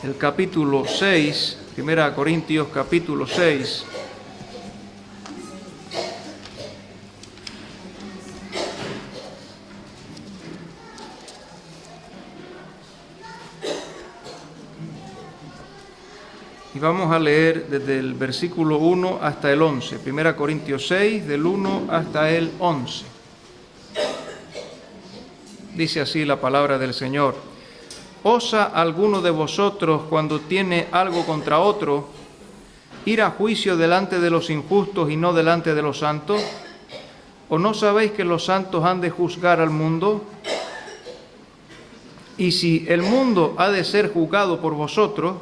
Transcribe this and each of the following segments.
el capítulo 6, 1 Corintios capítulo 6. Y vamos a leer desde el versículo 1 hasta el 11. 1 Corintios 6, del 1 hasta el 11. Dice así la palabra del Señor. ¿Osa alguno de vosotros, cuando tiene algo contra otro, ir a juicio delante de los injustos y no delante de los santos? ¿O no sabéis que los santos han de juzgar al mundo? Y si el mundo ha de ser juzgado por vosotros,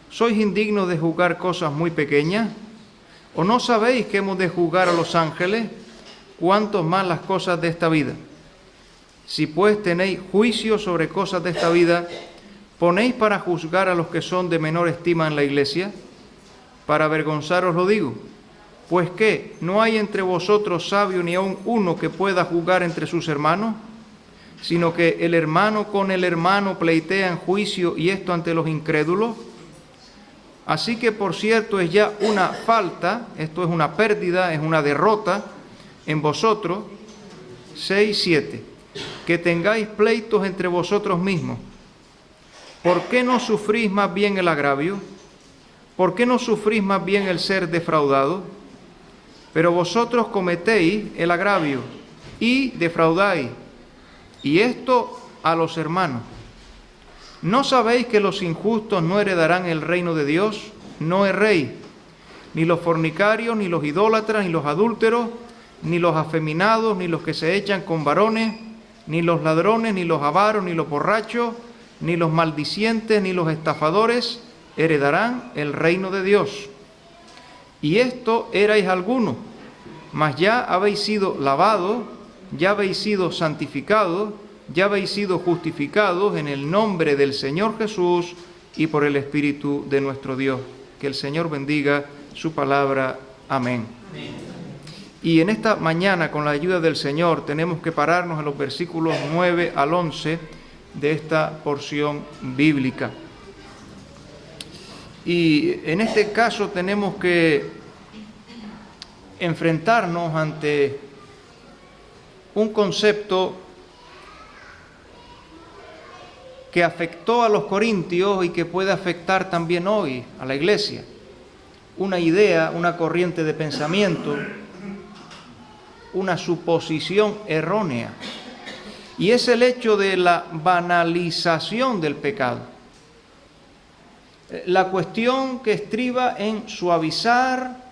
¿sois indignos de juzgar cosas muy pequeñas? ¿O no sabéis que hemos de juzgar a los ángeles? ¿Cuántos más las cosas de esta vida? Si pues tenéis juicio sobre cosas de esta vida, ¿ponéis para juzgar a los que son de menor estima en la iglesia? Para avergonzaros lo digo. Pues ¿qué? ¿No hay entre vosotros sabio ni aun uno que pueda juzgar entre sus hermanos? Sino que el hermano con el hermano pleitea en juicio, y esto ante los incrédulos. Así que, por cierto, es ya una falta, esto es una pérdida, es una derrota en vosotros, 6:7, que tengáis pleitos entre vosotros mismos. ¿Por qué no sufrís más bien el agravio? ¿Por qué no sufrís más bien el ser defraudado? Pero vosotros cometéis el agravio y defraudáis, y esto a los hermanos. ¿No sabéis que los injustos no heredarán el reino de Dios? No erréis, ni los fornicarios, ni los idólatras, ni los adúlteros, ni los afeminados, ni los que se echan con varones, ni los ladrones, ni los avaros, ni los borrachos, ni los maldicientes, ni los estafadores heredarán el reino de Dios. Y esto erais algunos, mas ya habéis sido lavados, ya habéis sido santificados, ya habéis sido justificados en el nombre del Señor Jesús y por el Espíritu de nuestro Dios. Que el Señor bendiga su palabra. Amén. Amén. Y en esta mañana, con la ayuda del Señor, tenemos que pararnos en los versículos 9 al 11 de esta porción bíblica. Y en este caso tenemos que enfrentarnos ante un concepto que afectó a los corintios y que puede afectar también hoy a la iglesia. Una idea, una corriente de pensamiento, una suposición errónea. Y es el hecho de la banalización del pecado. La cuestión que estriba en suavizar,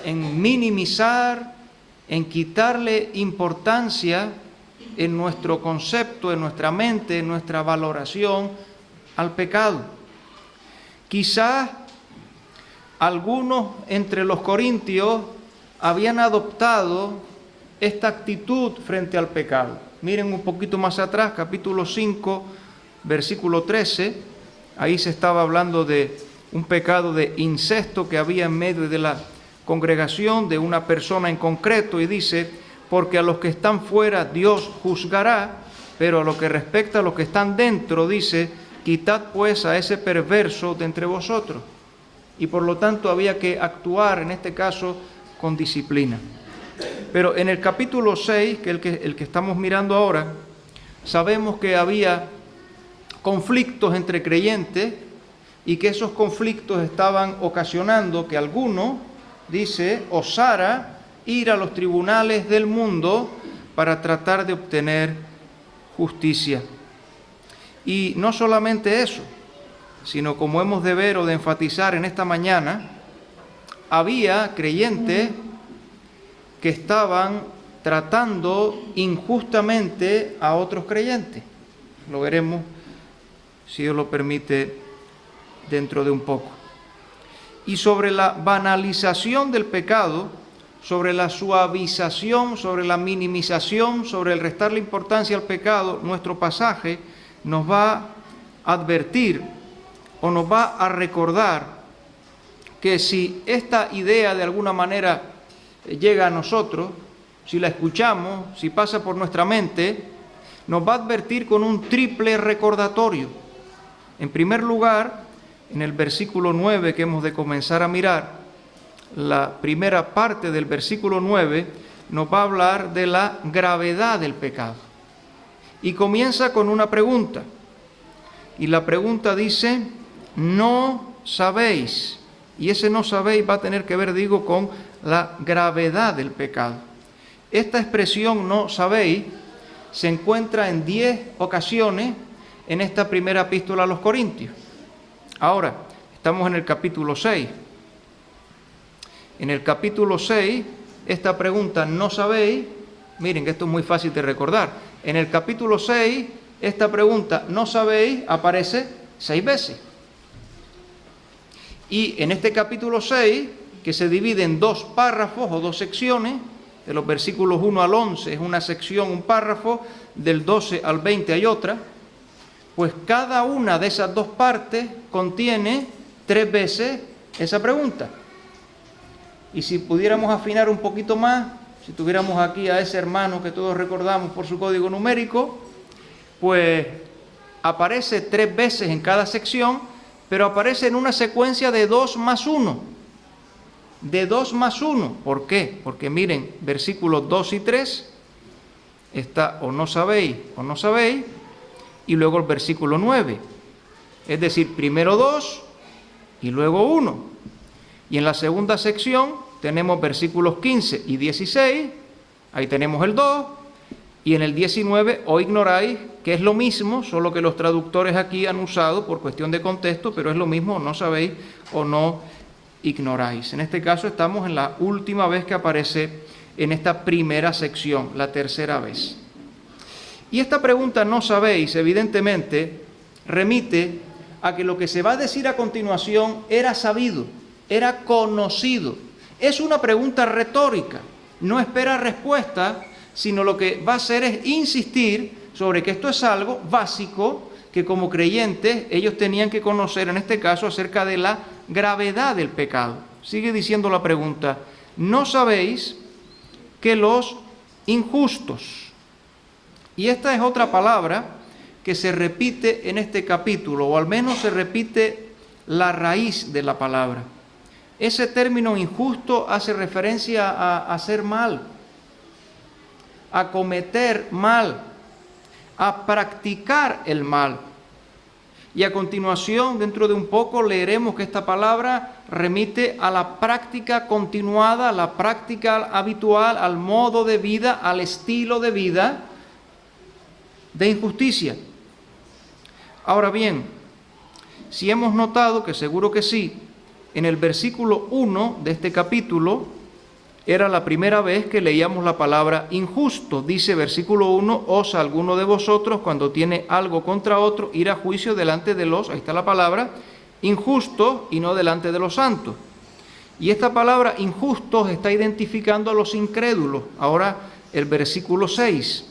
en minimizar, en quitarle importancia en nuestro concepto, en nuestra mente, en nuestra valoración al pecado. Quizás algunos entre los corintios habían adoptado esta actitud frente al pecado. Miren un poquito más atrás, capítulo 5, versículo 13, ahí se estaba hablando de un pecado de incesto que había en medio de la congregación, de una persona en concreto, y dice: porque a los que están fuera Dios juzgará, pero a lo que respecta a los que están dentro, dice: quitad pues a ese perverso de entre vosotros. Y por lo tanto había que actuar, en este caso, con disciplina. Pero en el capítulo 6, que el que estamos mirando ahora, sabemos que había conflictos entre creyentes y que esos conflictos estaban ocasionando que alguno, dice, osara ir a los tribunales del mundo para tratar de obtener justicia. Y no solamente eso, sino, como hemos de ver o de enfatizar en esta mañana, había creyentes que estaban tratando injustamente a otros creyentes. Lo veremos, si Dios lo permite, dentro de un poco. Y sobre la banalización del pecado, sobre la suavización, sobre la minimización, sobre el restarle importancia al pecado, nuestro pasaje nos va a advertir o nos va a recordar que si esta idea de alguna manera llega a nosotros, si la escuchamos, si pasa por nuestra mente, nos va a advertir con un triple recordatorio. En primer lugar, en el versículo 9 que hemos de comenzar a mirar, la primera parte del versículo 9 nos va a hablar de la gravedad del pecado. Y comienza con una pregunta. Y la pregunta dice, no sabéis. Y ese no sabéis va a tener que ver, digo, con la gravedad del pecado. Esta expresión no sabéis se encuentra en 10 ocasiones en esta primera epístola a los Corintios. Ahora, estamos en el capítulo 6. En el capítulo 6, esta pregunta, ¿no sabéis? Miren que esto es muy fácil de recordar. En el capítulo 6, esta pregunta, ¿no sabéis?, aparece 6 veces. Y en este capítulo 6, que se divide en 2 párrafos o 2 secciones, de los versículos 1 al 11 es una sección, un párrafo, del 12 al 20 hay otra, pues cada una de esas 2 partes contiene 3 veces esa pregunta. Y si pudiéramos afinar un poquito más, si tuviéramos aquí a ese hermano que todos recordamos por su código numérico, pues aparece 3 veces en cada sección, pero aparece en una secuencia de 2 más 1. De 2 más 1. ¿Por qué? Porque miren, versículos 2 y 3 está o no sabéis, y luego el versículo 9. Es decir, primero 2 y luego 1. Y en la segunda sección tenemos versículos 15 y 16, ahí tenemos el 2, y en el 19, o ignoráis, que es lo mismo, solo que los traductores aquí han usado por cuestión de contexto, pero es lo mismo, no sabéis o no ignoráis. En este caso estamos en la última vez que aparece en esta primera sección, la tercera vez. Y esta pregunta, no sabéis, evidentemente, remite a que lo que se va a decir a continuación era sabido, era conocido. Es una pregunta retórica, no espera respuesta, sino lo que va a hacer es insistir sobre que esto es algo básico que como creyentes ellos tenían que conocer, en este caso acerca de la gravedad del pecado. Sigue diciendo la pregunta, ¿no sabéis que los injustos? Y esta es otra palabra que se repite en este capítulo, o al menos se repite la raíz de la palabra. Ese término injusto hace referencia a hacer mal, a cometer mal, a practicar el mal. Y a continuación, dentro de un poco, leeremos que esta palabra remite a la práctica continuada, a la práctica habitual, al modo de vida, al estilo de vida de injusticia. Ahora bien, si hemos notado, que seguro que sí, en el versículo 1 de este capítulo, era la primera vez que leíamos la palabra injusto. Dice versículo 1, osa alguno de vosotros cuando tiene algo contra otro ir a juicio delante de los, ahí está la palabra, injustos y no delante de los santos. Y esta palabra injustos está identificando a los incrédulos. Ahora el versículo 6.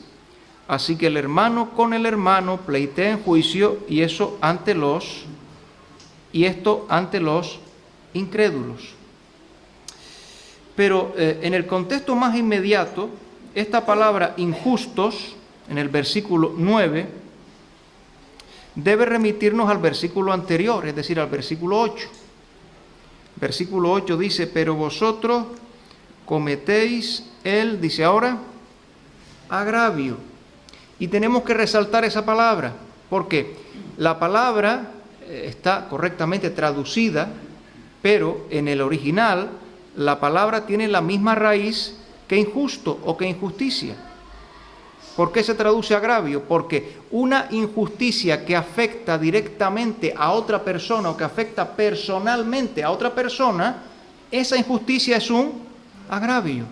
Así que el hermano con el hermano pleitea en juicio y esto ante los incrédulos. Pero en el contexto más inmediato, esta palabra injustos, en el versículo 9, debe remitirnos al versículo anterior, es decir, al versículo 8. Versículo 8 dice, pero vosotros cometéis dice ahora, agravio. Y tenemos que resaltar esa palabra, porque la palabra está correctamente traducida, pero en el original la palabra tiene la misma raíz que injusto o que injusticia. ¿Por qué se traduce agravio? Porque una injusticia que afecta directamente a otra persona o que afecta personalmente a otra persona, esa injusticia es un agravio.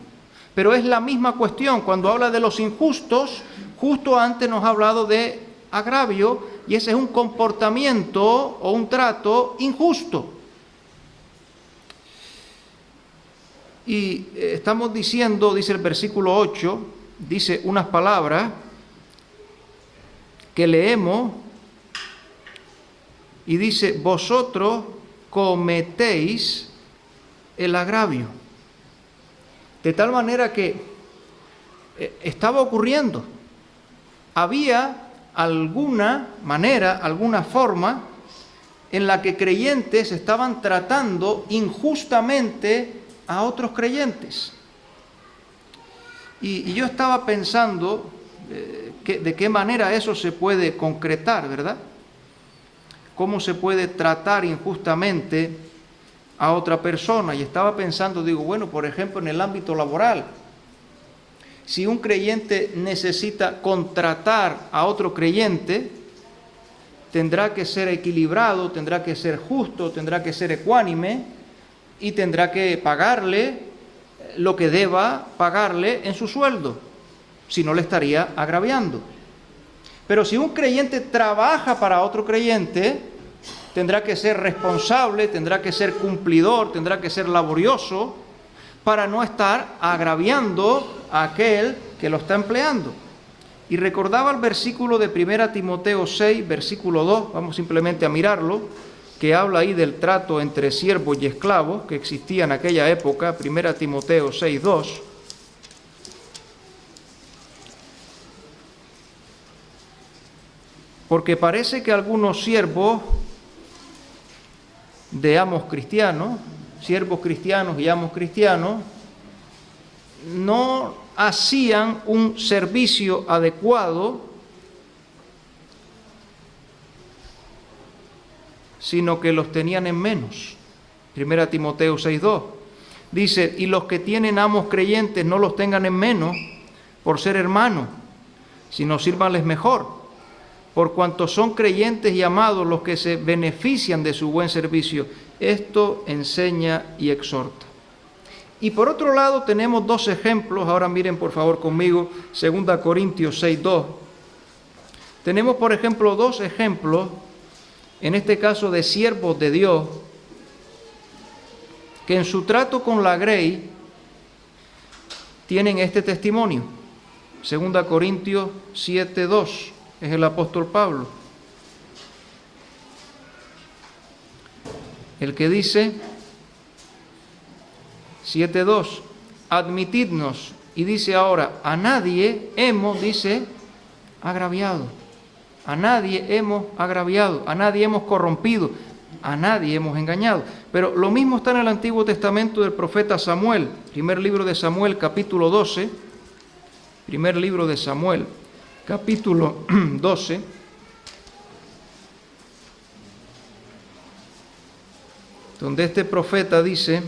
Pero es la misma cuestión cuando habla de los injustos, justo antes nos ha hablado de agravio y ese es un comportamiento o un trato injusto. Y estamos diciendo, dice el versículo 8, dice unas palabras que leemos y dice, vosotros cometéis el agravio. De tal manera que estaba ocurriendo. Había alguna manera, alguna forma en la que creyentes estaban tratando injustamente a otros creyentes. Y yo estaba pensando de qué manera eso se puede concretar, ¿verdad? ¿Cómo se puede tratar injustamente a otra persona? Y estaba pensando, digo, bueno, por ejemplo, en el ámbito laboral, si un creyente necesita contratar a otro creyente, tendrá que ser equilibrado, tendrá que ser justo, tendrá que ser ecuánime y tendrá que pagarle lo que deba pagarle en su sueldo, si no le estaría agraviando. Pero si un creyente trabaja para otro creyente, tendrá que ser responsable, tendrá que ser cumplidor, tendrá que ser laborioso para no estar agraviando a aquel que lo está empleando. Y recordaba el versículo de 1 Timoteo 6, versículo 2, vamos simplemente a mirarlo, que habla ahí del trato entre siervos y esclavos que existía en aquella época, 1 Timoteo 6, 2. Porque parece que algunos siervos de amos cristianos, siervos cristianos y amos cristianos, no hacían un servicio adecuado, sino que los tenían en menos. 1 Timoteo 6:2 dice, y los que tienen amos creyentes no los tengan en menos por ser hermanos, sino sírvanles mejor, por cuanto son creyentes y amados los que se benefician de su buen servicio. Esto enseña y exhorta. Y por otro lado tenemos dos ejemplos, ahora miren por favor conmigo, 2 Corintios 6:2. Tenemos por ejemplo dos ejemplos, en este caso de siervos de Dios, que en su trato con la grey tienen este testimonio. 2 Corintios 7:2, es el apóstol Pablo, el que dice, 7:2, admitidnos, y dice ahora, a nadie hemos, dice, agraviado, a nadie hemos agraviado, a nadie hemos corrompido, a nadie hemos engañado. Pero lo mismo está en el Antiguo Testamento del profeta Samuel, primer libro de Samuel, capítulo 12, primer libro de Samuel, capítulo 12, donde este profeta dice,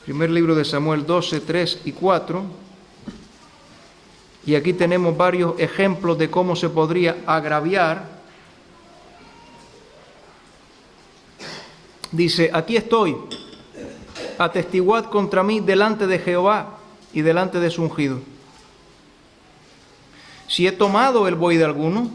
primer libro de Samuel 12, 3 y 4, y aquí tenemos varios ejemplos de cómo se podría agraviar. Dice, aquí estoy, atestiguad contra mí delante de Jehová y delante de su ungido. Si he tomado el buey de alguno,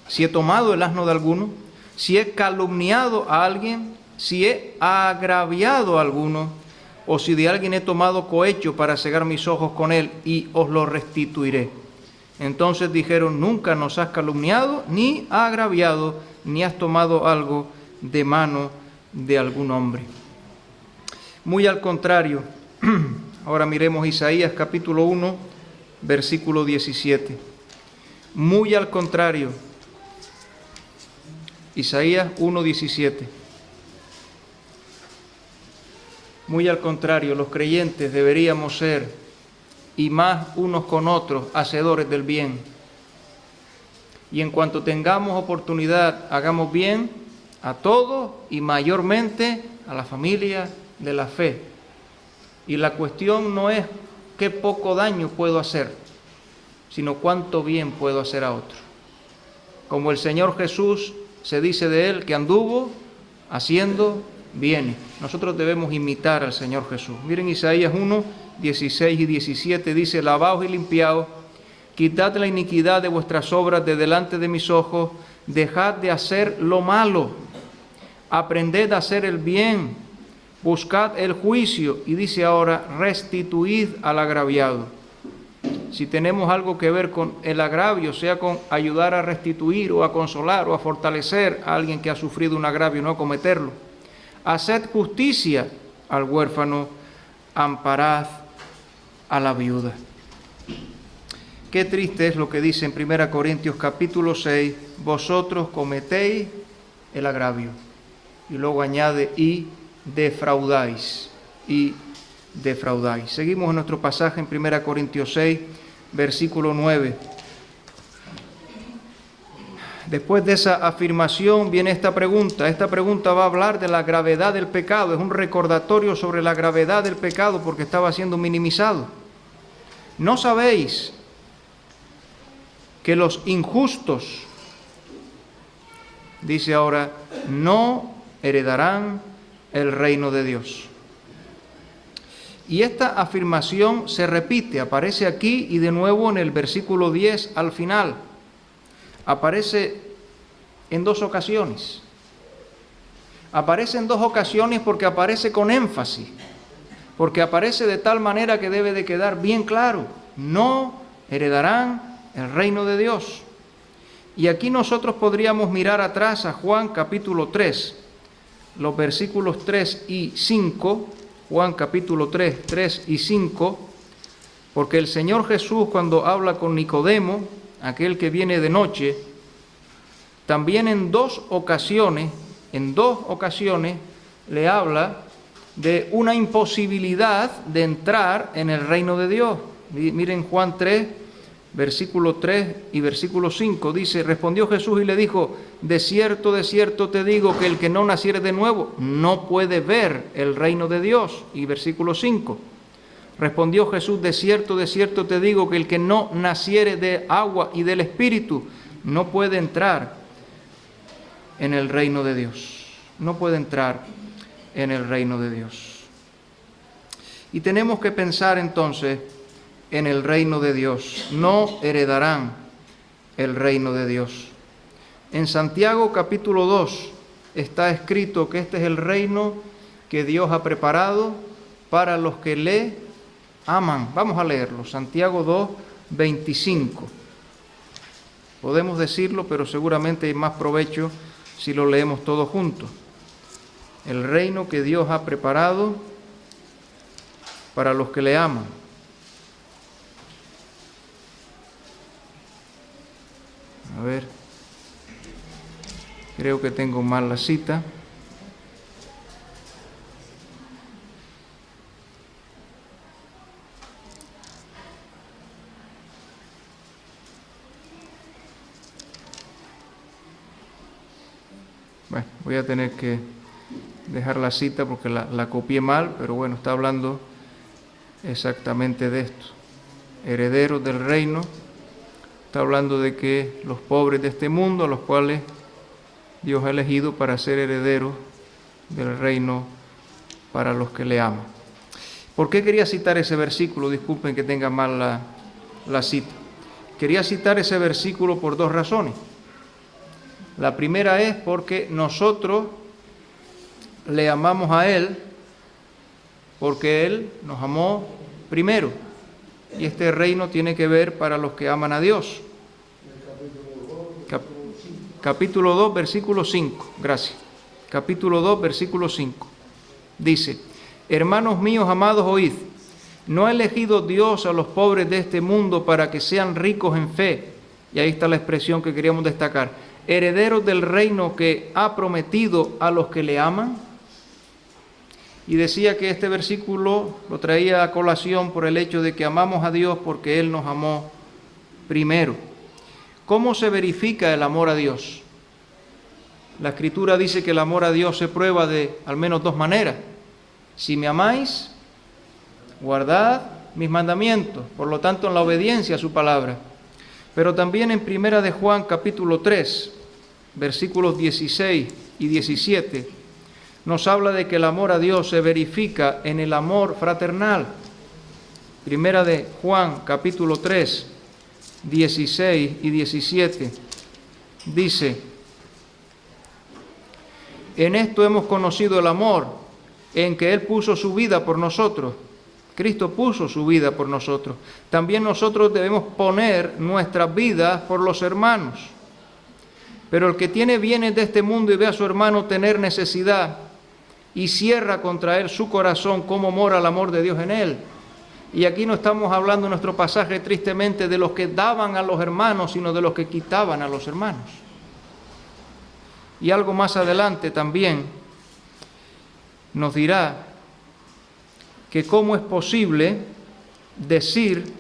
si he tomado el asno de alguno, si he calumniado a alguien, si he agraviado a alguno, o si de alguien he tomado cohecho para cegar mis ojos con él, y os lo restituiré. Entonces dijeron, nunca nos has calumniado, ni agraviado, ni has tomado algo de mano de algún hombre. Muy al contrario, ahora miremos Isaías capítulo 1, versículo 17. Muy al contrario, Isaías 1, 17. Muy al contrario, los creyentes deberíamos ser, y más unos con otros, hacedores del bien. Y en cuanto tengamos oportunidad, hagamos bien a todos y mayormente a la familia de la fe. Y la cuestión no es qué poco daño puedo hacer, sino cuánto bien puedo hacer a otro. Como el Señor Jesús se dice de él que anduvo haciendo bien. Nosotros debemos imitar al Señor Jesús. Miren Isaías 1, 16 y 17, dice, lavaos y limpiaos, quitad la iniquidad de vuestras obras de delante de mis ojos, dejad de hacer lo malo, aprended a hacer el bien, buscad el juicio, y dice ahora, restituid al agraviado. Si tenemos algo que ver con el agravio, sea con ayudar a restituir o a consolar o a fortalecer a alguien que ha sufrido un agravio, no cometerlo. Haced justicia al huérfano, amparad a la viuda. qué triste es lo que dice en 1 Corintios capítulo 6, vosotros cometéis el agravio. Y luego añade, y defraudáis, y defraudáis. Seguimos en nuestro pasaje en 1 Corintios 6, versículo 9. Después de esa afirmación viene esta pregunta. Esta pregunta va a hablar de la gravedad del pecado. Es un recordatorio sobre la gravedad del pecado porque estaba siendo minimizado. ¿No sabéis que los injustos, dice ahora, no heredarán el reino de Dios? Y esta afirmación se repite, aparece aquí y de nuevo en el versículo 10 al final. Aparece en dos ocasiones. Aparece en dos ocasiones porque aparece con énfasis, porque aparece de tal manera que debe de quedar bien claro, no heredarán el reino de Dios. Y aquí nosotros podríamos mirar atrás a Juan capítulo 3, los versículos 3 y 5, Juan capítulo 3, 3 y 5, porque el Señor Jesús cuando habla con Nicodemo, aquel que viene de noche, también en dos ocasiones le habla de una imposibilidad de entrar en el reino de Dios. Miren Juan 3, versículo 3 y versículo 5, dice, respondió Jesús y le dijo, de cierto te digo que el que no naciere de nuevo no puede ver el reino de Dios. Y versículo 5, respondió Jesús, de cierto te digo que el que no naciere de agua y del Espíritu no puede entrar en el reino de Dios. No puede entrar en el reino de Dios. Y tenemos que pensar entonces en el reino de Dios. No heredarán el reino de Dios. En Santiago capítulo 2 está escrito que este es el reino que Dios ha preparado para los que le aman. Vamos a leerlo. Santiago 2, 25. Podemos decirlo, pero seguramente hay más provecho si lo leemos todo junto. El reino que Dios ha preparado para los que le aman. A ver, creo que tengo mal la cita. Bueno, voy a tener que dejar la cita porque la copié mal, pero bueno, está hablando exactamente de esto. Herederos del reino. Está hablando de que los pobres de este mundo, a los cuales Dios ha elegido para ser herederos del reino para los que le aman. ¿Por qué quería citar ese versículo? Disculpen que tenga mal la cita. Quería citar ese versículo por dos razones. La primera es porque nosotros le amamos a Él porque Él nos amó primero. Y este reino tiene que ver para los que aman a Dios. Capítulo 2, versículo 5. Gracias. Capítulo 2, versículo 5. Dice, hermanos míos amados, oíd, ¿no ha elegido Dios a los pobres de este mundo para que sean ricos en fe? Y ahí está la expresión que queríamos destacar. Herederos del reino que ha prometido a los que le aman. Y decía que este versículo lo traía a colación por el hecho de que amamos a Dios porque Él nos amó primero. ¿Cómo se verifica el amor a Dios? La Escritura dice que el amor a Dios se prueba de al menos dos maneras. Si me amáis, guardad mis mandamientos, por lo tanto en la obediencia a su palabra. Pero también en 1 de Juan capítulo 3, versículos 16 y 17, nos habla de que el amor a Dios se verifica en el amor fraternal. 1 de Juan capítulo 3, 16 y 17, dice, en esto hemos conocido el amor, en que Él puso su vida por nosotros. Cristo puso su vida por nosotros. También nosotros debemos poner nuestras vidas por los hermanos. Pero el que tiene bienes de este mundo y ve a su hermano tener necesidad y cierra contra él su corazón, ¿cómo mora el amor de Dios en él? Y aquí no estamos hablando en nuestro pasaje tristemente de los que daban a los hermanos, sino de los que quitaban a los hermanos. Y algo más adelante también nos dirá que cómo es posible decir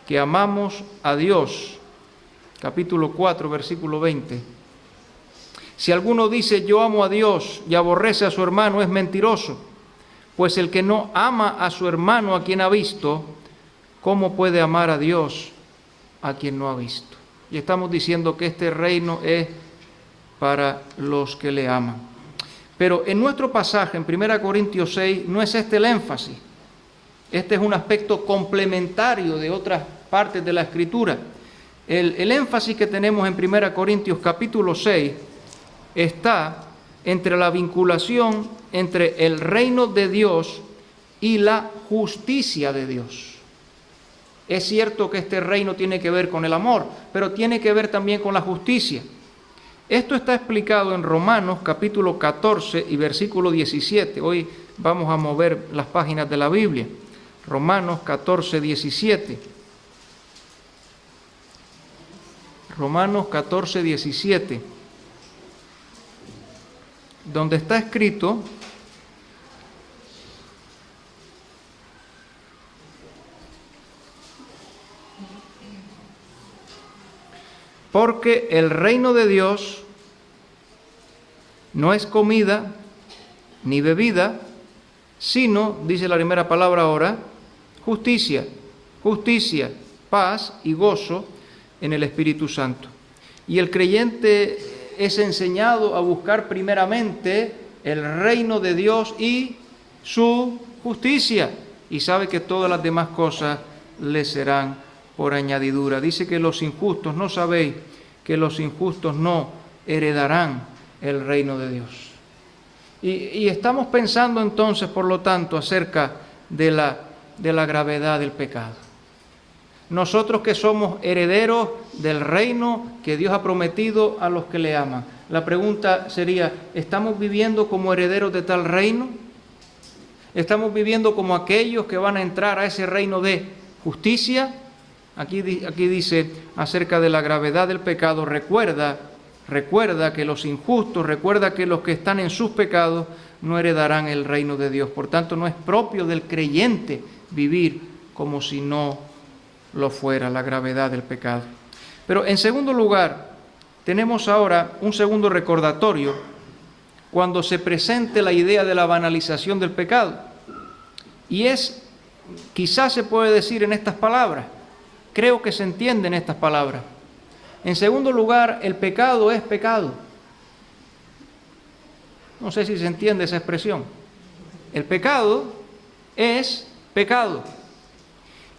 que amamos a Dios. Capítulo 4, versículo 20. Si alguno dice yo amo a Dios y aborrece a su hermano, es mentiroso, pues el que no ama a su hermano a quien ha visto, ¿cómo puede amar a Dios a quien no ha visto? Y estamos diciendo que este reino es para los que le aman. Pero en nuestro pasaje, en 1 Corintios 6, no es este el énfasis. Este es un aspecto complementario de otras partes de la Escritura. El énfasis que tenemos en 1 Corintios capítulo 6 está entre la vinculación entre el reino de Dios y la justicia de Dios. Es cierto que este reino tiene que ver con el amor, pero tiene que ver también con la justicia. Esto está explicado en Romanos capítulo 14 y versículo 17. Hoy vamos a mover las páginas de la Biblia. Romanos 14, 17. Romanos 14, 17. Donde está escrito: porque el reino de Dios no es comida ni bebida, sino, dice la primera palabra ahora, justicia, paz y gozo en el Espíritu Santo. Y el creyente es enseñado a buscar primeramente el reino de Dios y su justicia, y sabe que todas las demás cosas le serán por añadidura. Dice que los injustos, ¿no sabéis que los injustos no heredarán el reino de Dios? Y estamos pensando entonces, por lo tanto, acerca de la gravedad del pecado. Nosotros que somos herederos del reino que Dios ha prometido a los que le aman. La pregunta sería, ¿estamos viviendo como herederos de tal reino? ¿Estamos viviendo como aquellos que van a entrar a ese reino de justicia? Aquí dice acerca de la gravedad del pecado, recuerda que los injustos, recuerda que los que están en sus pecados no heredarán el reino de Dios. Por tanto, no es propio del creyente vivir como si no lo fuera, la gravedad del pecado. Pero en segundo lugar, tenemos ahora un segundo recordatorio cuando se presente la idea de la banalización del pecado. Y es, quizás se puede decir en estas palabras, creo que se entiende en estas palabras. En segundo lugar, el pecado es pecado. No sé si se entiende esa expresión. El pecado es pecado.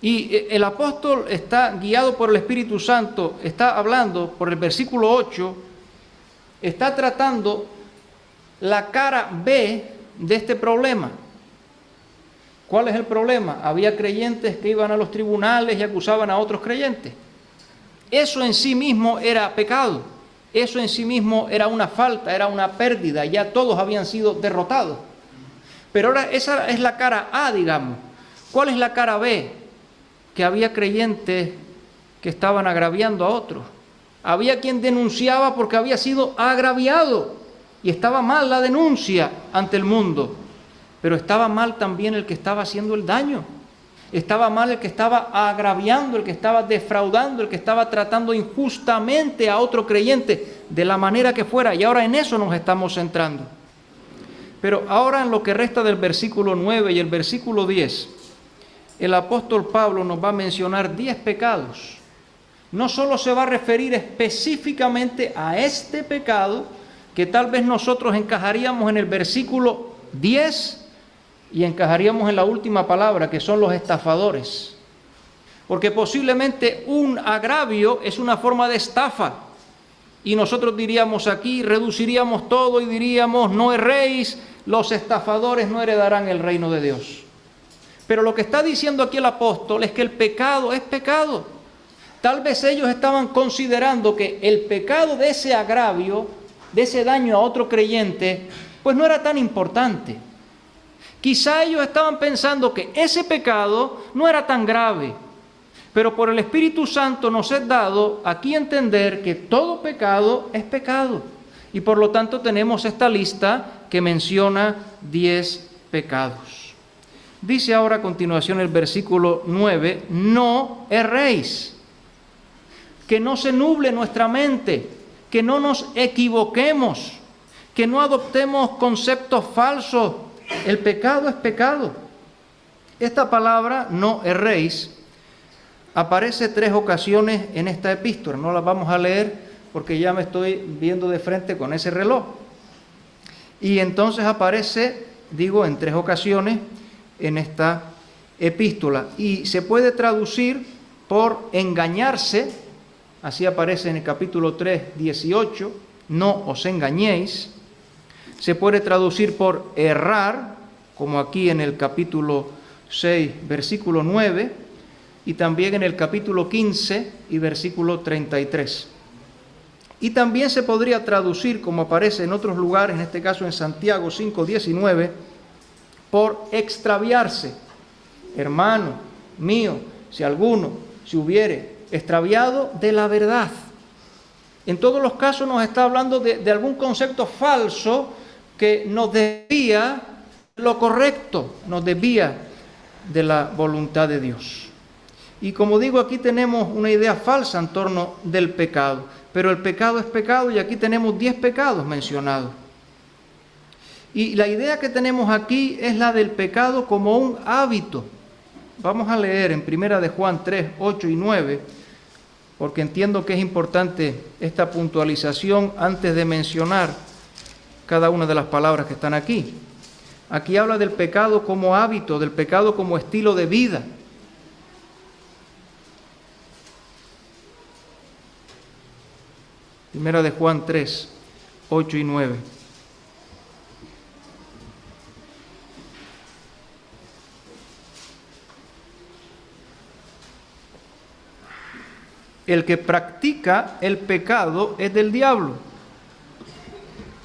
Y el apóstol está guiado por el Espíritu Santo, está hablando por el versículo 8, está tratando la cara B de este problema. ¿Cuál es el problema? Había creyentes que iban a los tribunales y acusaban a otros creyentes. Eso en sí mismo era pecado, eso en sí mismo era una falta, era una pérdida, ya todos habían sido derrotados. Pero ahora esa es la cara A, digamos. ¿Cuál es la cara B? Que había creyentes que estaban agraviando a otros. Había quien denunciaba porque había sido agraviado y estaba mal la denuncia ante el mundo, pero estaba mal también el que estaba haciendo el daño. Estaba mal el que estaba agraviando, el que estaba defraudando, el que estaba tratando injustamente a otro creyente, de la manera que fuera. Y ahora en eso nos estamos centrando. Pero ahora en lo que resta del versículo 9 y el versículo 10, el apóstol Pablo nos va a mencionar 10 pecados. No solo se va a referir específicamente a este pecado, que tal vez nosotros encajaríamos en el versículo 10, y encajaríamos en la última palabra, que son los estafadores. Porque posiblemente un agravio es una forma de estafa. Y nosotros diríamos aquí, reduciríamos todo y diríamos, no erréis, los estafadores no heredarán el reino de Dios. Pero lo que está diciendo aquí el apóstol es que el pecado es pecado. Tal vez ellos estaban considerando que el pecado de ese agravio, de ese daño a otro creyente, pues no era tan importante. Quizá ellos estaban pensando que ese pecado no era tan grave, pero por el Espíritu Santo nos es dado aquí entender que todo pecado es pecado. Y por lo tanto tenemos esta lista que menciona 10 pecados. Dice ahora a continuación el versículo 9, no erréis, que no se nuble nuestra mente, que no nos equivoquemos, que no adoptemos conceptos falsos. El pecado es pecado. Esta palabra, no erréis, aparece 3 ocasiones en esta epístola. No la vamos a leer porque ya me estoy viendo de frente con ese reloj. Y entonces aparece, digo, en 3 ocasiones en esta epístola. Y se puede traducir por engañarse, así aparece en el capítulo 3, 18, no os engañéis. Se puede traducir por errar, como aquí en el capítulo 6, versículo 9, y también en el capítulo 15 y versículo 33. Y también se podría traducir, como aparece en otros lugares, en este caso en Santiago 5, 19, por extraviarse. Hermano mío, si alguno se hubiere extraviado de la verdad. En todos los casos nos está hablando de algún concepto falso que nos desvía lo correcto, nos desvía de la voluntad de Dios. Y como digo, aquí tenemos una idea falsa en torno del pecado, pero el pecado es pecado y aquí tenemos 10 pecados mencionados. Y la idea que tenemos aquí es la del pecado como un hábito. Vamos a leer en 1 de Juan 3, 8 y 9, porque entiendo que es importante esta puntualización antes de mencionar cada una de las palabras que están aquí. Aquí habla del pecado como hábito, del pecado como estilo de vida. Primera de Juan 3, 8 y 9. El que practica el pecado es del diablo.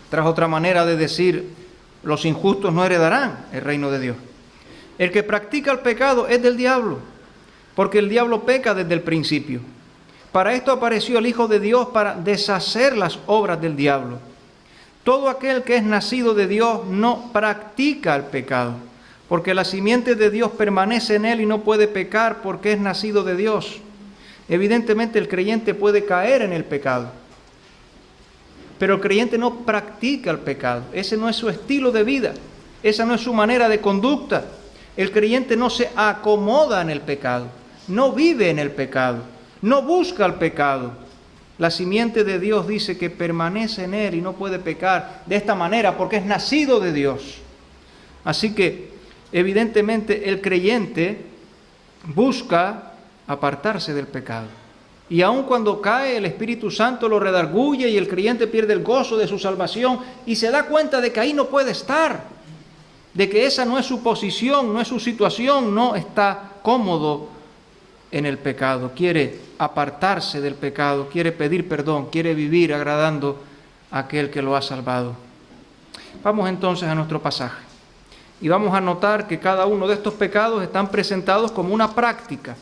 Tras otra manera de decir, los injustos no heredarán el reino de Dios. El que practica el pecado es del diablo, porque el diablo peca desde el principio. Para esto apareció el Hijo de Dios, para deshacer las obras del diablo. Todo aquel que es nacido de Dios no practica el pecado, porque la simiente de Dios permanece en él y no puede pecar porque es nacido de Dios. Evidentemente el creyente puede caer en el pecado, pero el creyente no practica el pecado. Ese no es su estilo de vida, esa no es su manera de conducta. El creyente no se acomoda en el pecado, no vive en el pecado, no busca el pecado. La simiente de Dios dice que permanece en él y no puede pecar de esta manera porque es nacido de Dios. Así que evidentemente el creyente busca apartarse del pecado. Y aun cuando cae, el Espíritu Santo lo redarguye y el creyente pierde el gozo de su salvación y se da cuenta de que ahí no puede estar, de que esa no es su posición, no es su situación, no está cómodo en el pecado. Quiere apartarse del pecado, quiere pedir perdón, quiere vivir agradando a aquel que lo ha salvado. Vamos entonces a nuestro pasaje y vamos a notar que cada uno de estos pecados están presentados como una práctica.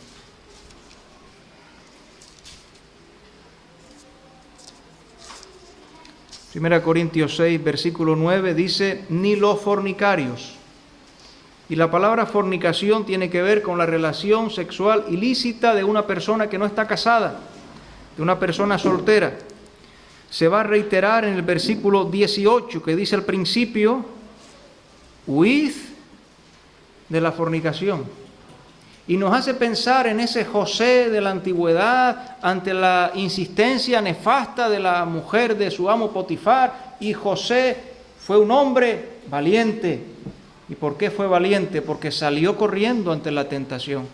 1 Corintios 6, versículo 9 dice, ni los fornicarios. Y la palabra fornicación tiene que ver con la relación sexual ilícita de una persona que no está casada, de una persona soltera. Se va a reiterar en el versículo 18 que dice al principio, huid de la fornicación. Y nos hace pensar en ese José de la antigüedad ante la insistencia nefasta de la mujer de su amo Potifar. Y José fue un hombre valiente. ¿Y por qué fue valiente? Porque salió corriendo ante la tentación.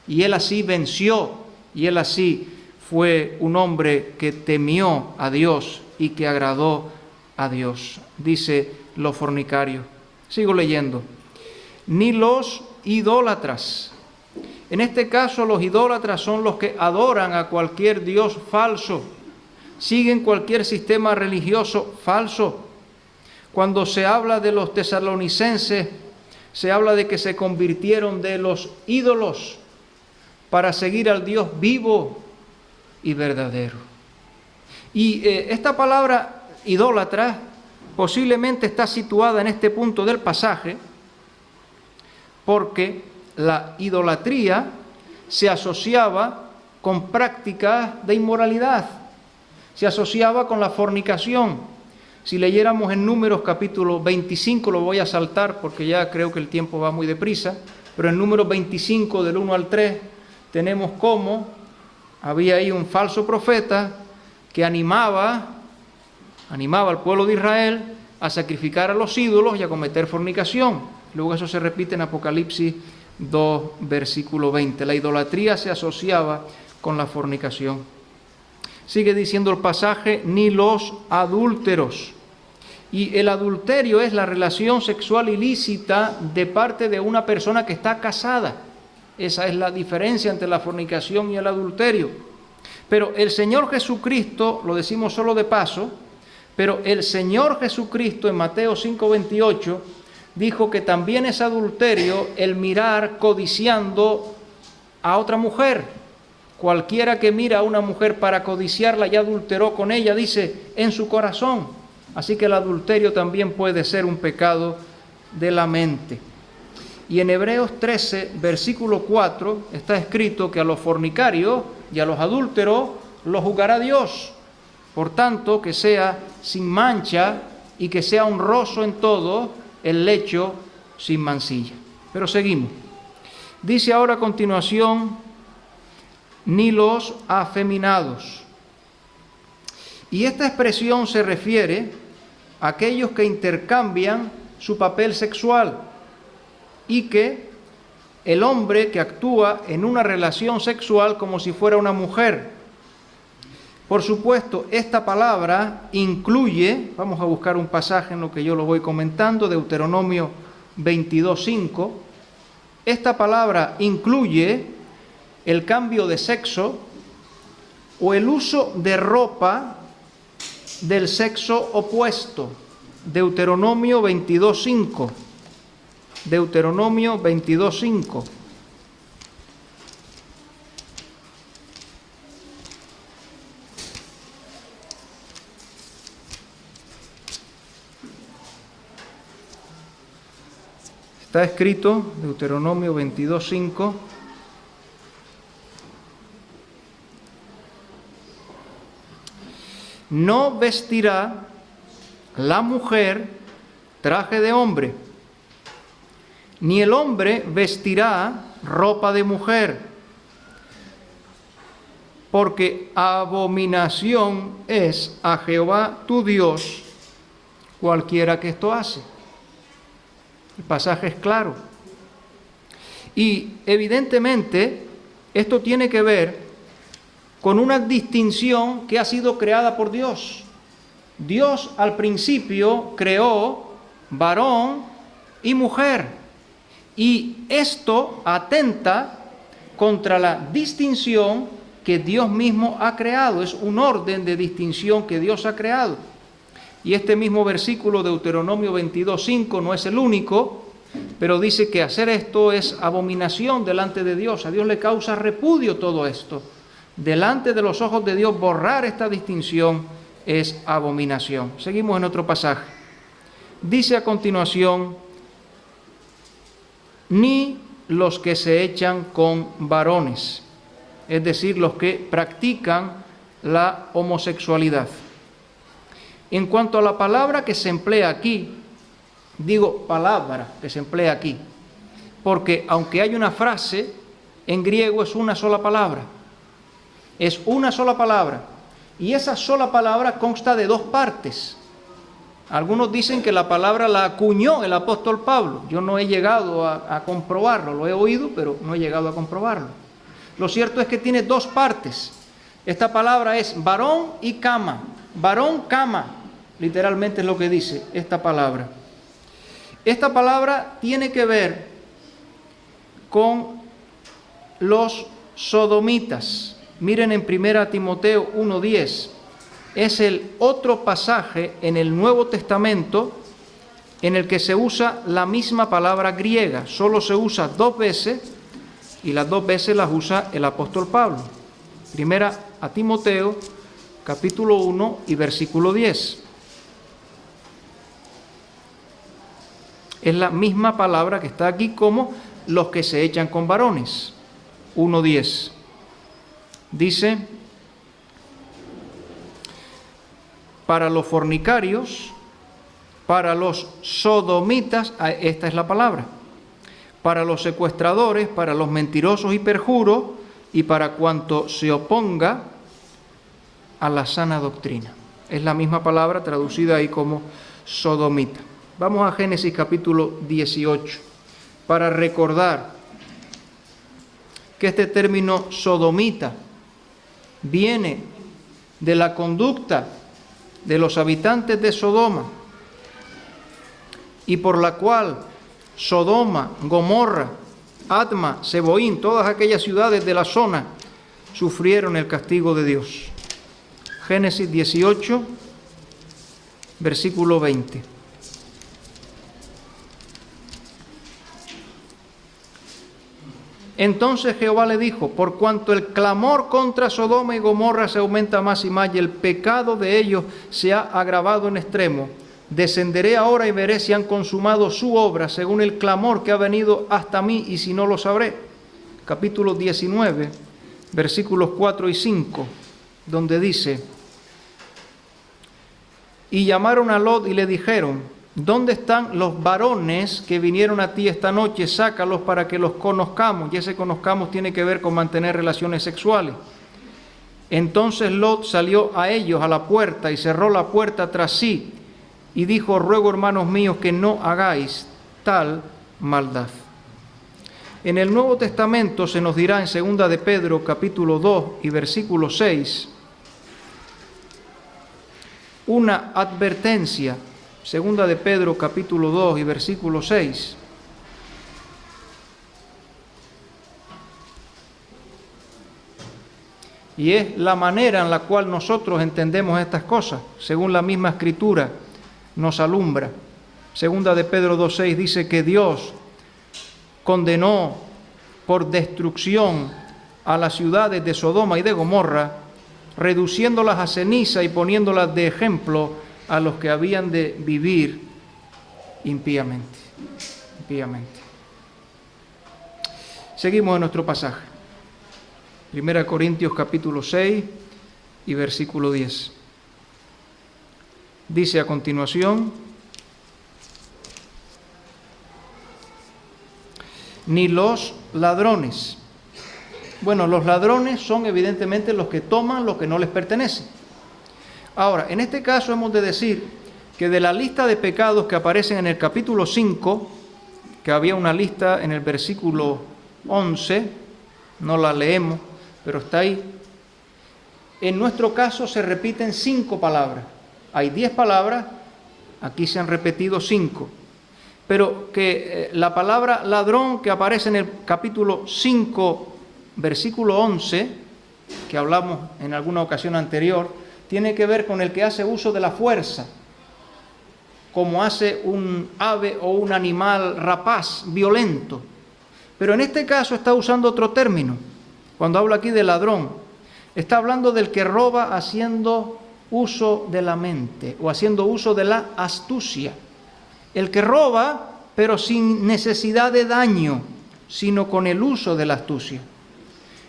Y él así venció. Y él así fue un hombre que temió a Dios y que agradó a Dios. Dice los fornicarios. Sigo leyendo. Ni los idólatras. En este caso, los idólatras son los que adoran a cualquier dios falso, siguen cualquier sistema religioso falso. Cuando se habla de los tesalonicenses, se habla de que se convirtieron de los ídolos para seguir al Dios vivo y verdadero. Y esta palabra idólatra posiblemente está situada en este punto del pasaje porque la idolatría se asociaba con prácticas de inmoralidad, se asociaba con la fornicación. Si leyéramos en Números capítulo 25, lo voy a saltar porque ya creo que el tiempo va muy deprisa, pero en Números 25 del 1 al 3 tenemos cómo había ahí un falso profeta que animaba al pueblo de Israel a sacrificar a los ídolos y a cometer fornicación. Luego eso se repite en Apocalipsis 2, versículo 20. La idolatría se asociaba con la fornicación. Sigue diciendo el pasaje, ni los adúlteros. Y el adulterio es la relación sexual ilícita de parte de una persona que está casada. Esa es la diferencia entre la fornicación y el adulterio. Pero el Señor Jesucristo, lo decimos solo de paso, pero el Señor Jesucristo en Mateo 5:28 dijo que también es adulterio el mirar codiciando a otra mujer. Cualquiera que mira a una mujer para codiciarla ya adulteró con ella, dice, en su corazón. Así que el adulterio también puede ser un pecado de la mente. Y en Hebreos 13, versículo 4, está escrito que a los fornicarios y a los adúlteros los juzgará Dios. Por tanto, que sea sin mancha y que sea honroso en todo el lecho sin mancilla. Pero seguimos. Dice ahora a continuación, ni los afeminados. Y esta expresión se refiere a aquellos que intercambian su papel sexual y que el hombre que actúa en una relación sexual como si fuera una mujer. Por supuesto, esta palabra incluye, vamos a buscar un pasaje en lo que yo lo voy comentando, Deuteronomio 22:5, esta palabra incluye el cambio de sexo o el uso de ropa del sexo opuesto. Deuteronomio 22:5. Deuteronomio 22:5. Está escrito, Deuteronomio 22:5. No vestirá la mujer traje de hombre, ni el hombre vestirá ropa de mujer, porque abominación es a Jehová tu Dios cualquiera que esto hace. El pasaje es claro. Y evidentemente esto tiene que ver con una distinción que ha sido creada por Dios. Dios al principio creó varón y mujer. Y esto atenta contra la distinción que Dios mismo ha creado. Es un orden de distinción que Dios ha creado. Y este mismo versículo de Deuteronomio 22:5 no es el único, pero dice que hacer esto es abominación delante de Dios. A Dios le causa repudio todo esto. Delante de los ojos de Dios, borrar esta distinción es abominación. Seguimos en otro pasaje. Dice a continuación, ni los que se echan con varones, es decir, los que practican la homosexualidad. En cuanto a la palabra que se emplea aquí, digo palabra que se emplea aquí, porque aunque hay una frase, en griego es una sola palabra. Es una sola palabra. Y esa sola palabra consta de dos partes. Algunos dicen que la palabra la acuñó el apóstol Pablo. Yo no he llegado a comprobarlo, lo he oído, pero no he llegado a comprobarlo. Lo cierto es que tiene dos partes. Esta palabra es varón y cama. Varón, cama, literalmente es lo que dice esta palabra. Esta palabra tiene que ver con los sodomitas. Miren en 1 Timoteo 1:10. Es el otro pasaje en el Nuevo Testamento en el que se usa la misma palabra griega. Solo se usa 2 veces y las 2 veces las usa el apóstol Pablo. Primera a Timoteo, capítulo 1 y versículo 10. Es la misma palabra que está aquí como los que se echan con varones. 1:10. Dice, para los fornicarios, para los sodomitas, esta es la palabra, para los secuestradores, para los mentirosos y perjuros, y para cuanto se oponga a la sana doctrina. Es la misma palabra traducida ahí como sodomita. Vamos a Génesis capítulo 18 para recordar que este término sodomita viene de la conducta de los habitantes de Sodoma y por la cual Sodoma, Gomorra, Adma, Seboín, todas aquellas ciudades de la zona sufrieron el castigo de Dios. Génesis 18, versículo 20. Entonces Jehová le dijo, por cuanto el clamor contra Sodoma y Gomorra se aumenta más y más y el pecado de ellos se ha agravado en extremo, descenderé ahora y veré si han consumado su obra según el clamor que ha venido hasta mí y si no lo sabré. Capítulo 19, versículos 4 y 5, donde dice, y llamaron a Lot y le dijeron, ¿dónde están los varones que vinieron a ti esta noche? Sácalos para que los conozcamos. Y ese conozcamos tiene que ver con mantener relaciones sexuales. Entonces Lot salió a ellos a la puerta y cerró la puerta tras sí y dijo, ruego hermanos míos que no hagáis tal maldad. En el Nuevo Testamento se nos dirá en 2 de Pedro capítulo 2 y versículo 6 una advertencia. 2 de Pedro capítulo 2 y versículo 6. Y es la manera en la cual nosotros entendemos estas cosas, según la misma Escritura nos alumbra. 2 de Pedro 2:6 dice que Dios condenó por destrucción a las ciudades de Sodoma y de Gomorra, reduciéndolas a ceniza y poniéndolas de ejemplo a los que habían de vivir impíamente. Seguimos en nuestro pasaje. 1 Corintios capítulo 6 y versículo 10. Dice a continuación, ni los ladrones. Bueno, los ladrones son evidentemente los que toman lo que no les pertenece. Ahora, en este caso hemos de decir que de la lista de pecados que aparecen en el capítulo 5, que había una lista en el versículo 11, no la leemos, pero está ahí, en nuestro caso se repiten 5 palabras. Hay 10 palabras, aquí se han repetido 5. Pero que la palabra ladrón que aparece en el capítulo 5, versículo 11, que hablamos en alguna ocasión anterior, tiene que ver con el que hace uso de la fuerza, como hace un ave o un animal rapaz, violento. Pero en este caso está usando otro término. Cuando habla aquí de ladrón, está hablando del que roba haciendo uso de la mente o haciendo uso de la astucia. El que roba, pero sin necesidad de daño, sino con el uso de la astucia.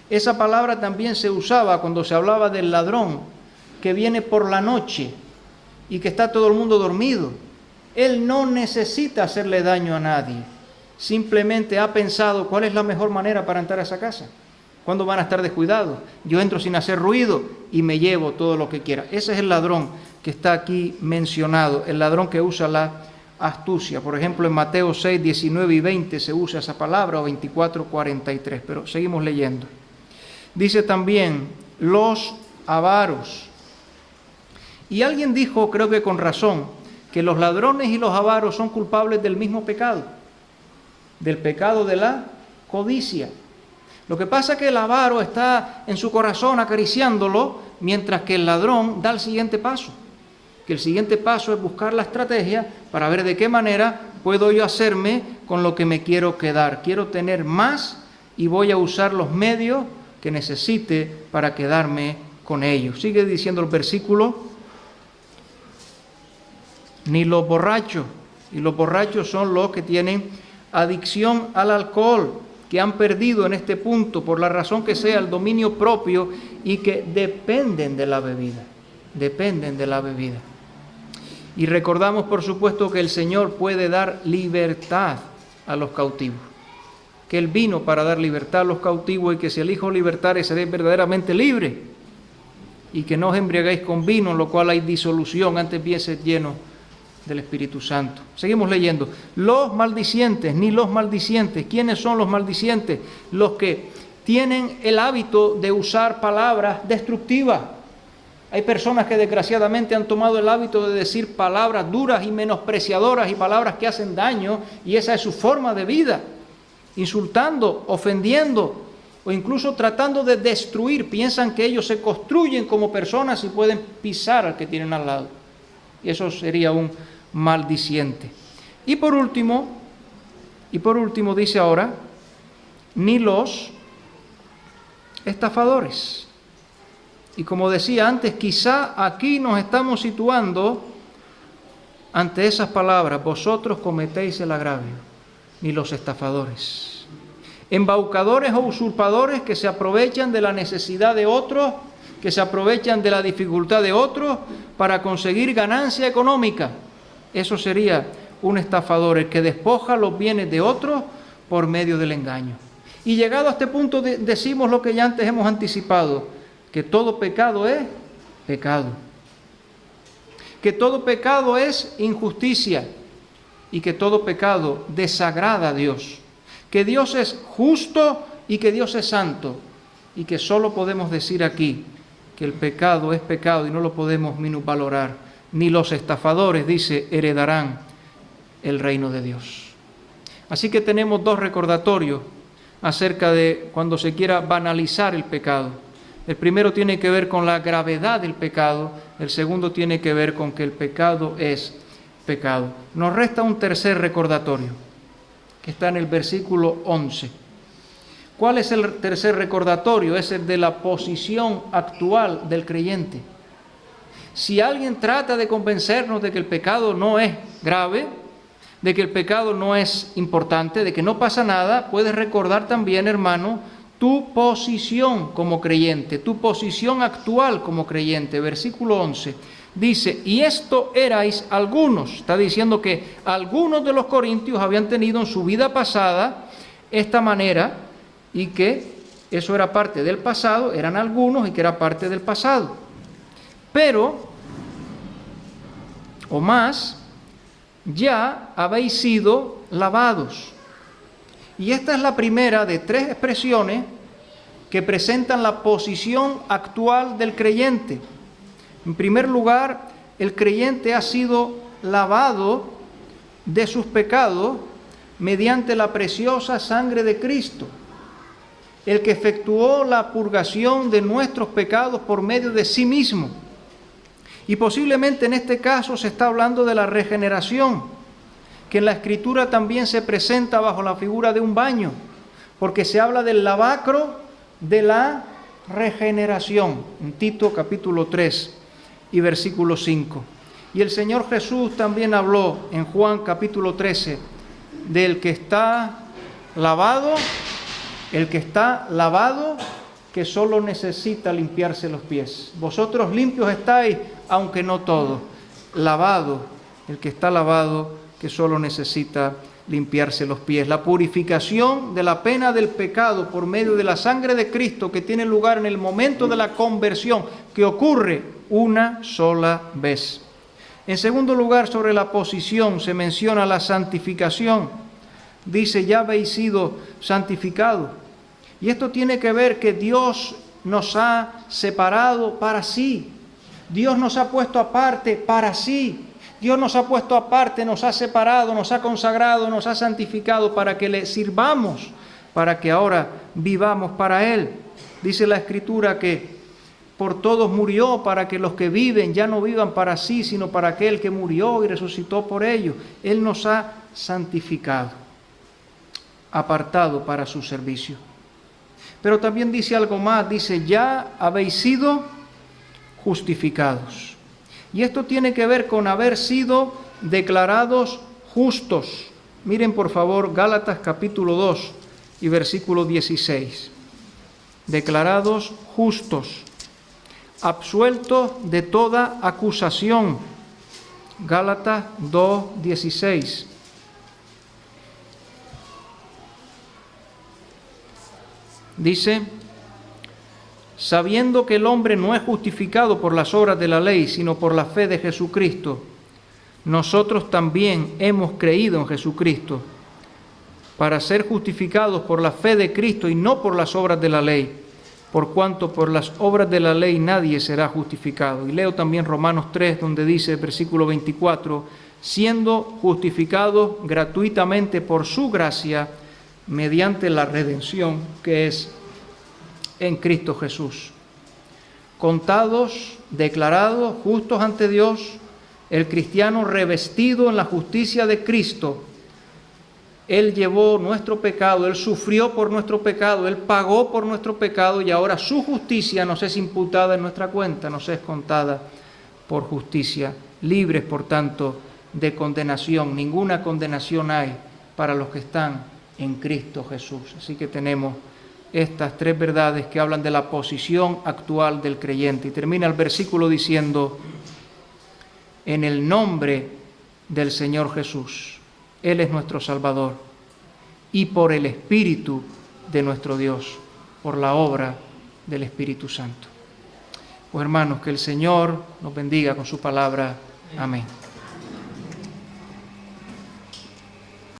Esa palabra también se usaba cuando se hablaba del ladrón que viene por la noche y que está todo el mundo dormido. Él no necesita hacerle daño a nadie. Simplemente ha pensado cuál es la mejor manera para entrar a esa casa. ¿Cuándo van a estar descuidados? Yo entro sin hacer ruido y me llevo todo lo que quiera. Ese es el ladrón que está aquí mencionado, el ladrón que usa la astucia. Por ejemplo, en Mateo 6, 19 y 20 se usa esa palabra, o 24, 43. Pero seguimos leyendo. Dice también, los avaros. Y alguien dijo, creo que con razón, que los ladrones y los avaros son culpables del mismo pecado, del pecado de la codicia. Lo que pasa es que el avaro está en su corazón acariciándolo, mientras que el ladrón da el siguiente paso, que el siguiente paso es buscar la estrategia para ver de qué manera puedo yo hacerme con lo que me quiero quedar. Quiero tener más y voy a usar los medios que necesite para quedarme con ellos. Sigue diciendo el versículo: ni los borrachos, y los borrachos son los que tienen adicción al alcohol, que han perdido en este punto, por la razón que sea, el dominio propio y que dependen de la bebida, Y recordamos, por supuesto, que el Señor puede dar libertad a los cautivos, que Él vino para dar libertad a los cautivos y que si el Hijo libertare seréis verdaderamente libres, y que no os embriaguéis con vino, en lo cual hay disolución, antes bien sed llenos del Espíritu Santo. Seguimos leyendo. Los maldicientes, ni los maldicientes. ¿Quiénes son los maldicientes? Los que tienen el hábito de usar palabras destructivas. Hay personas que desgraciadamente han tomado el hábito de decir palabras duras y menospreciadoras y palabras que hacen daño, y esa es su forma de vida, insultando, ofendiendo o incluso tratando de destruir. Piensan que ellos se construyen como personas y pueden pisar al que tienen al lado. Y eso sería un maldiciente. Y por último dice ahora, ni los estafadores. Y como decía antes, quizá aquí nos estamos situando ante esas palabras: vosotros cometéis el agravio, ni los estafadores. Embaucadores o usurpadores que se aprovechan de la necesidad de otros, que se aprovechan de la dificultad de otros para conseguir ganancia económica. Eso sería un estafador, el que despoja los bienes de otros por medio del engaño. Y llegado a este punto decimos lo que ya antes hemos anticipado, que todo pecado es pecado, que todo pecado es injusticia y que todo pecado desagrada a Dios, que Dios es justo y que Dios es santo, y que solo podemos decir aquí que el pecado es pecado y no lo podemos minusvalorar. Ni los estafadores, dice, heredarán el reino de Dios. Así que tenemos dos recordatorios acerca de cuando se quiera banalizar el pecado. El primero tiene que ver con la gravedad del pecado, el segundo tiene que ver con que el pecado es pecado. Nos resta un tercer recordatorio, que está en el versículo 11. ¿Cuál es el tercer recordatorio? Es el de la posición actual del creyente. Si alguien trata de convencernos de que el pecado no es grave, de que el pecado no es importante, de que no pasa nada, puedes recordar también, hermano, tu posición como creyente, tu posición actual como creyente. Versículo 11 dice: y esto erais algunos. Está diciendo que algunos de los corintios habían tenido en su vida pasada esta manera, y que eso era parte del pasado, eran algunos y que era parte del pasado. Pero, o más, ya habéis sido lavados. Y esta es la primera de tres expresiones que presentan la posición actual del creyente. En primer lugar, el creyente ha sido lavado de sus pecados mediante la preciosa sangre de Cristo, el que efectuó la purgación de nuestros pecados por medio de sí mismo. Y posiblemente en este caso se está hablando de la regeneración, que en la Escritura también se presenta bajo la figura de un baño, porque se habla del lavacro de la regeneración, en Tito capítulo 3 y versículo 5. Y el Señor Jesús también habló en Juan capítulo 13 del que está lavado, que solo necesita limpiarse los pies. Vosotros limpios estáis, aunque no todos. Lavado, el que está lavado, que solo necesita limpiarse los pies. La purificación de la pena del pecado por medio de la sangre de Cristo, que tiene lugar en el momento de la conversión, que ocurre una sola vez. En segundo lugar, sobre la posición se menciona la santificación. Dice: ya habéis sido santificados. Y esto tiene que ver que Dios nos ha separado para sí. Dios nos ha puesto aparte para sí. Dios nos ha puesto aparte, nos ha separado, nos ha consagrado, nos ha santificado para que le sirvamos, para que ahora vivamos para Él. Dice la Escritura que por todos murió, para que los que viven ya no vivan para sí, sino para aquel que murió y resucitó por ellos. Él nos ha santificado, apartado para su servicio. Pero también dice algo más, dice, ya habéis sido justificados. Y esto tiene que ver con haber sido declarados justos. Miren por favor Gálatas capítulo 2 y versículo 16. Declarados justos, absueltos de toda acusación. Gálatas 2, 16. Dice, sabiendo que el hombre no es justificado por las obras de la ley, sino por la fe de Jesucristo, nosotros también hemos creído en Jesucristo para ser justificados por la fe de Cristo y no por las obras de la ley, por cuanto por las obras de la ley nadie será justificado. Y leo también Romanos 3, donde dice, versículo 24, siendo justificados gratuitamente por su gracia, mediante la redención que es en Cristo Jesús. Contados, declarados justos ante Dios, el cristiano revestido en la justicia de Cristo. Él llevó nuestro pecado, Él sufrió por nuestro pecado, Él pagó por nuestro pecado y ahora su justicia nos es imputada en nuestra cuenta, nos es contada por justicia. Libres, por tanto, de condenación. Ninguna condenación hay para los que están en Cristo Jesús. Así que tenemos estas tres verdades que hablan de la posición actual del creyente. Y termina el versículo diciendo, en el nombre del Señor Jesús, Él es nuestro Salvador, y por el Espíritu de nuestro Dios, por la obra del Espíritu Santo. Pues hermanos, que el Señor nos bendiga con su palabra. Amén.